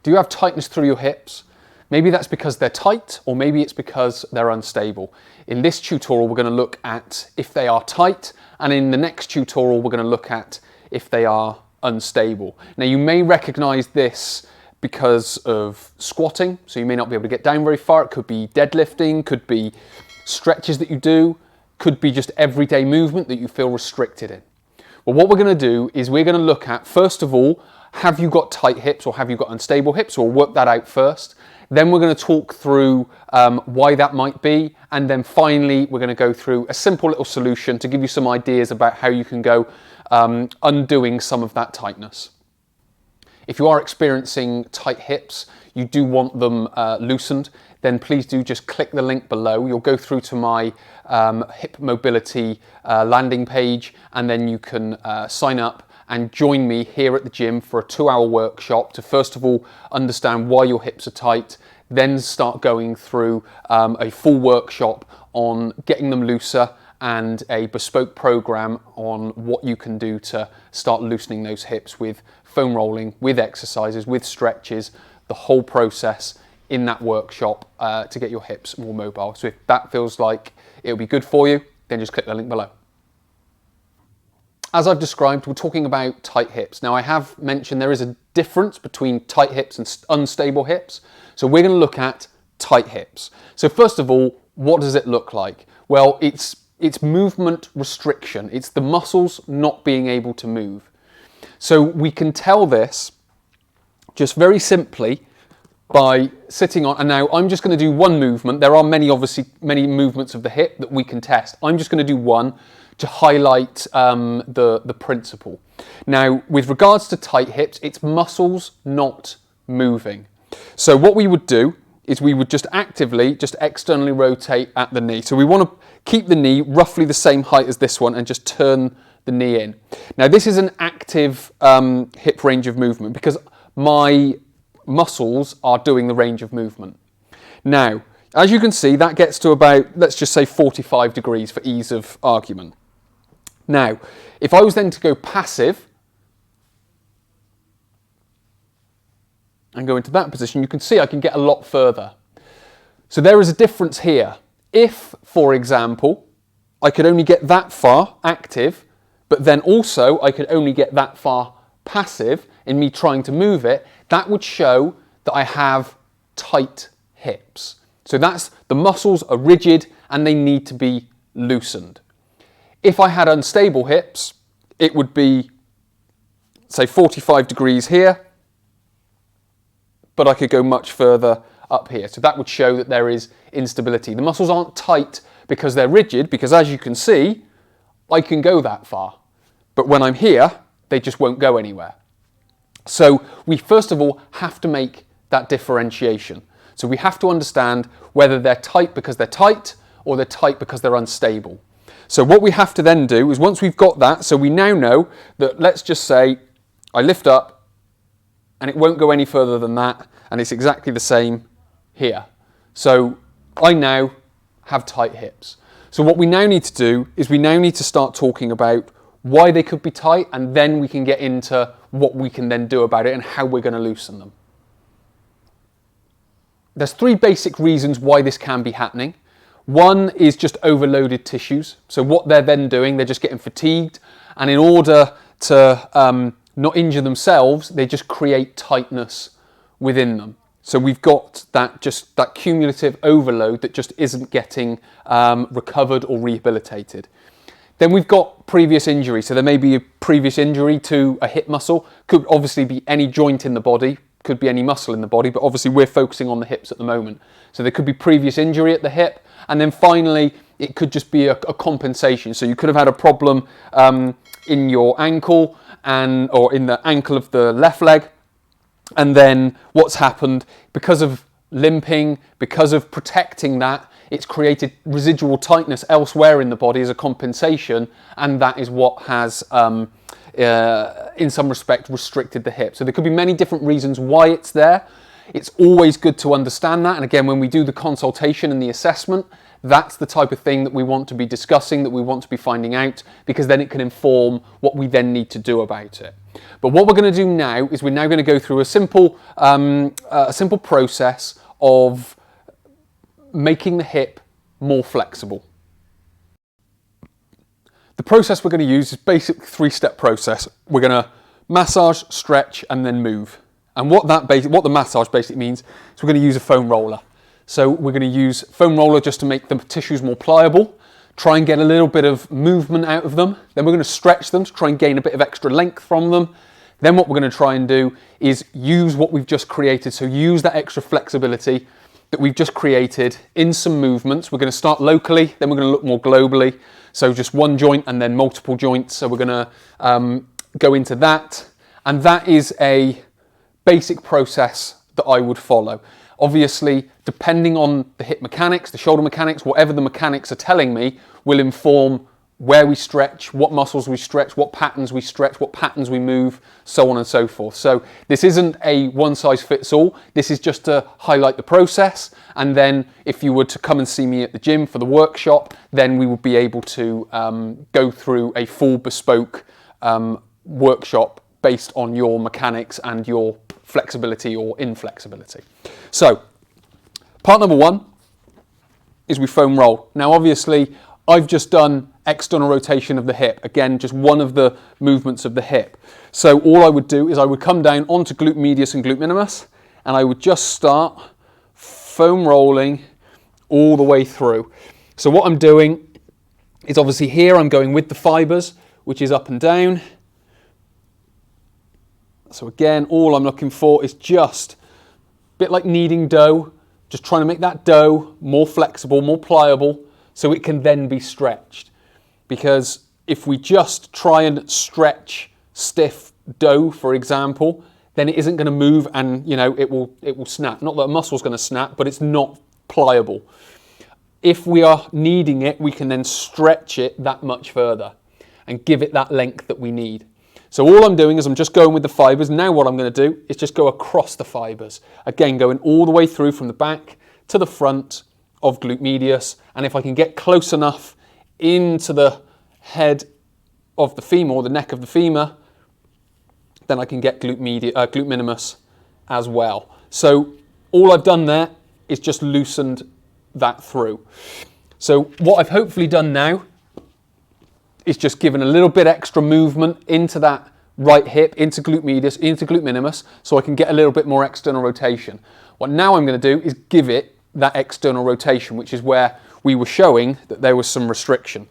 Do you have tightness through your hips? Maybe that's because they're tight, or maybe it's because they're unstable. In this tutorial, we're going to look at if they are tight, and in the next tutorial, we're going to look at if they are unstable. Now, you may recognize this because of squatting, so you may not be able to get down very far. It could be deadlifting, could be stretches that you do, could be just everyday movement that you feel restricted in. Well, what we're going to do is we're going to look at, first of all, have you got tight hips or have you got unstable hips? We'll work that out first. Then we're going to talk through why that might be. And then finally, we're going to go through a simple little solution to give you some ideas about how you can go undoing some of that tightness. If you are experiencing tight hips, you do want them loosened, then please do just click the link below. You'll go through to my hip mobility landing page, and then you can sign up and join me here at the gym for a 2-hour workshop to first of all understand why your hips are tight, then start going through a full workshop on getting them looser and a bespoke program on what you can do to start loosening those hips with foam rolling, with exercises, with stretches, the whole process in that workshop to get your hips more mobile. So if that feels like it'll be good for you, then just click the link below. As I've described, we're talking about tight hips. Now, I have mentioned there is a difference between tight hips and unstable hips. So we're going to look at tight hips. So first of all, what does it look like? Well, it's movement restriction. It's the muscles not being able to move. So we can tell this just very simply by sitting on, and now I'm just going to do one movement. There are obviously many movements of the hip that we can test. I'm just going to do one to highlight the principle. Now, with regards to tight hips, it's muscles not moving. So what we would do is we would just actively, just externally rotate at the knee. So we want to keep the knee roughly the same height as this one and just turn the knee in. Now, this is an active hip range of movement because my muscles are doing the range of movement. Now, as you can see, that gets to about, let's just say 45 degrees for ease of argument. Now, if I was then to go passive and go into that position, you can see I can get a lot further. So there is a difference here. If, for example, I could only get that far active, but then also I could only get that far passive in me trying to move it, that would show that I have tight hips. So that's, the muscles are rigid and they need to be loosened. If I had unstable hips, it would be, say, 45 degrees here, but I could go much further up here. So that would show that there is instability. The muscles aren't tight because they're rigid, because as you can see, I can go that far. But when I'm here, they just won't go anywhere. So we first of all have to make that differentiation. So we have to understand whether they're tight because they're tight or they're tight because they're unstable. So what we have to then do is once we've got that, so we now know that, let's just say I lift up and it won't go any further than that, and it's exactly the same here. So I now have tight hips. So what we now need to do is we now need to start talking about why they could be tight, and then we can get into what we can then do about it and how we're going to loosen them. There's 3 basic reasons why this can be happening. One is just overloaded tissues. So what they're then doing, they're just getting fatigued, and in order to not injure themselves, they just create tightness within them. So we've got that cumulative overload that just isn't getting recovered or rehabilitated. Then we've got previous injury. So there may be a previous injury to a hip muscle. Could obviously be any joint in the body, could be any muscle in the body, but obviously we're focusing on the hips at the moment. So there could be previous injury at the hip. And then finally, it could just be a compensation. So you could have had a problem in your ankle or in the ankle of the left leg. And then what's happened, because of limping, because of protecting that, it's created residual tightness elsewhere in the body as a compensation, and that is what has, in some respect, restricted the hip. So there could be many different reasons why it's there. It's always good to understand that, and again, when we do the consultation and the assessment, That's the type of thing that we want to be discussing, that we want to be finding out, because then it can inform what we then need to do about it. But what we're going to do now is we're now going to go through a simple process of making the hip more flexible. The process we're going to use is basic 3-step process. We're going to massage, stretch, and then move. And what the massage basically means is we're going to use a foam roller. So we're going to use foam roller just to make the tissues more pliable, try and get a little bit of movement out of them. Then we're going to stretch them to try and gain a bit of extra length from them. Then what we're going to try and do is use what we've just created. So use that extra flexibility that we've just created in some movements. We're going to start locally, then we're going to look more globally. So just one joint and then multiple joints. So we're going to go into that. And that is a basic process that I would follow. Obviously, depending on the hip mechanics, the shoulder mechanics, whatever the mechanics are telling me, will inform where we stretch, what muscles we stretch, what patterns we stretch, what patterns we move, so on and so forth. So this isn't a one-size-fits-all. This is just to highlight the process. And then if you were to come and see me at the gym for the workshop, then we would be able to go through a full bespoke workshop based on your mechanics and your flexibility or inflexibility. So, part number 1 is we foam roll. Now obviously, I've just done external rotation of the hip. Again, just one of the movements of the hip. So all I would do is I would come down onto glute medius and glute minimus, and I would just start foam rolling all the way through. So what I'm doing is obviously here I'm going with the fibers, which is up and down. So again, all I'm looking for is just a bit like kneading dough, just trying to make that dough more flexible, more pliable, so it can then be stretched. Because if we just try and stretch stiff dough, for example, then it isn't going to move, and it will snap. Not that a muscle's going to snap, but it's not pliable. If we are kneading it, we can then stretch it that much further and give it that length that we need. So all I'm doing is I'm just going with the fibers. Now what I'm going to do is just go across the fibers. Again, going all the way through from the back to the front of glute medius. And if I can get close enough into the head of the femur, or the neck of the femur, then I can get glute minimus as well. So all I've done there is just loosened that through. So what I've hopefully done now is just given a little bit extra movement into that right hip, into glute medius, into glute minimus, so I can get a little bit more external rotation. What now I'm going to do is give it that external rotation, which is where we were showing that there was some restriction.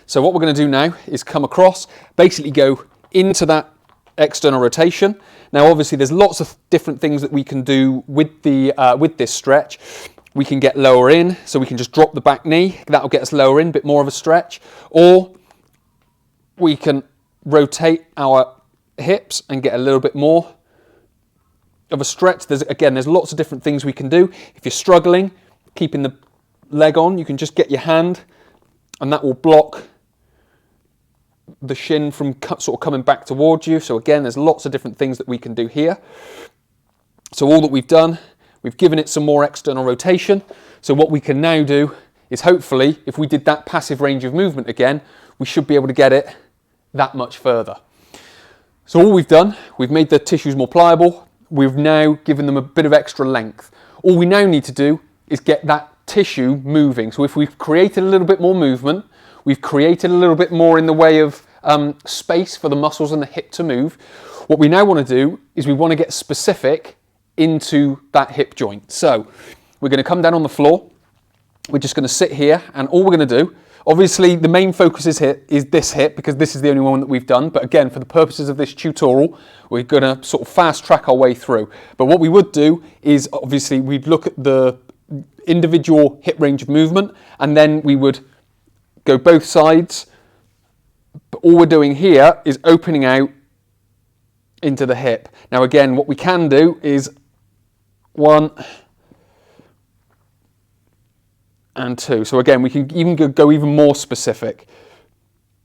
So what we're going to do now is come across, basically go into that external rotation. Now obviously there's lots of different things that we can do with this stretch. We can get lower in, so we can just drop the back knee. That'll get us lower in, a bit more of a stretch. Or we can rotate our hips and get a little bit more of a stretch. There's lots of different things we can do. If you're struggling, keeping the leg on, you can just get your hand, and that will block the shin from sort of coming back towards you. So again, there's lots of different things that we can do here. So all that we've done, we've given it some more external rotation. So what we can now do is hopefully, if we did that passive range of movement again, we should be able to get it that much further. So all we've done, we've made the tissues more pliable. We've now given them a bit of extra length. All we now need to do is get that tissue moving. So if we've created a little bit more movement, we've created a little bit more in the way of space for the muscles in the hip to move. What we now want to do is we want to get specific into that hip joint. So we're going to come down on the floor. We're just going to sit here, and all we're going to do, obviously the main focus is this hip, because this is the only one that we've done. But again, for the purposes of this tutorial, we're going to sort of fast track our way through. But what we would do is obviously we'd look at the individual hip range of movement, and then we would go both sides. But all we're doing here is opening out into the hip. Now again, what we can do is 1 and 2. So again, we can even go even more specific.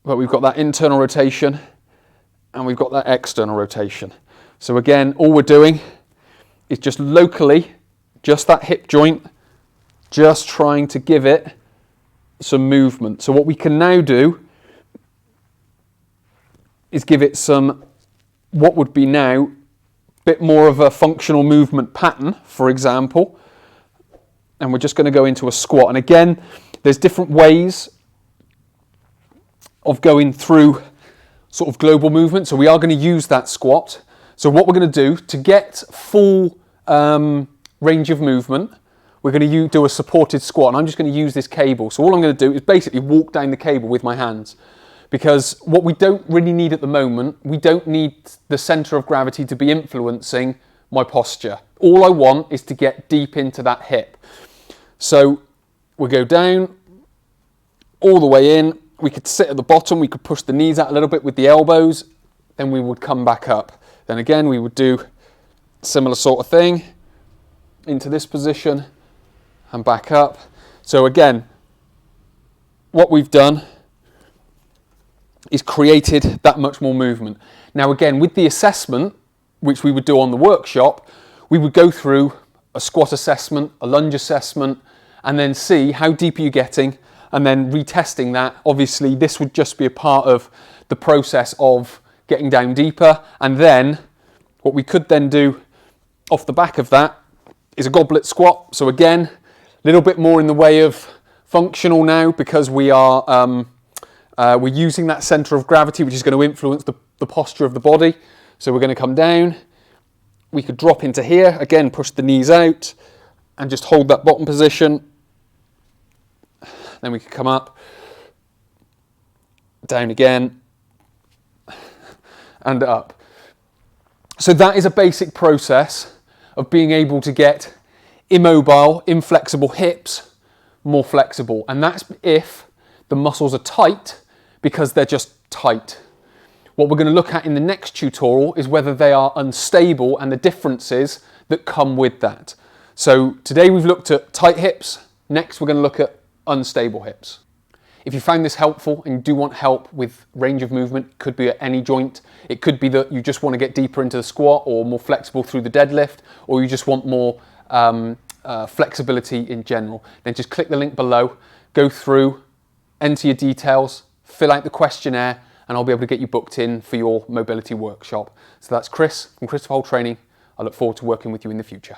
But we've got that internal rotation and we've got that external rotation. So again, all we're doing is just locally, just that hip joint, just trying to give it some movement. So what we can now do is give it some, what would be now, a bit more of a functional movement pattern, for example. And we're just going to go into a squat. And again, there's different ways of going through sort of global movement. So we are going to use that squat. So what we're going to do to get full range of movement, we're going to do a supported squat. And I'm just going to use this cable. So all I'm going to do is basically walk down the cable with my hands. Because what we don't really need at the moment, we don't need the center of gravity to be influencing my posture. All I want is to get deep into that hip. So we go down, all the way in. We could sit at the bottom, we could push the knees out a little bit with the elbows, then we would come back up. Then again, we would do a similar sort of thing, into this position, and back up. So again, what we've done is created that much more movement. Now again, with the assessment, which we would do on the workshop, we would go through a squat assessment, a lunge assessment, and then see how deep are you getting, and then retesting that. Obviously, this would just be a part of the process of getting down deeper. And then what we could then do off the back of that is a goblet squat. So again, a little bit more in the way of functional now, because we are we're using that center of gravity, which is going to influence the posture of the body. So we're going to come down. We could drop into here, again, push the knees out and just hold that bottom position. Then we could come up, down again, and up. So that is a basic process of being able to get immobile, inflexible hips more flexible. And that's if the muscles are tight, because they're just tight. What we're going to look at in the next tutorial is whether they are unstable and the differences that come with that. So today we've looked at tight hips. Next we're going to look at unstable hips. If you found this helpful and you do want help with range of movement, it could be at any joint. It could be that you just want to get deeper into the squat, or more flexible through the deadlift, or you just want more flexibility in general. Then just click the link below, go through, enter your details, fill out the questionnaire, and I'll be able to get you booked in for your mobility workshop. So that's Chris from Christopher Holt Training. I look forward to working with you in the future.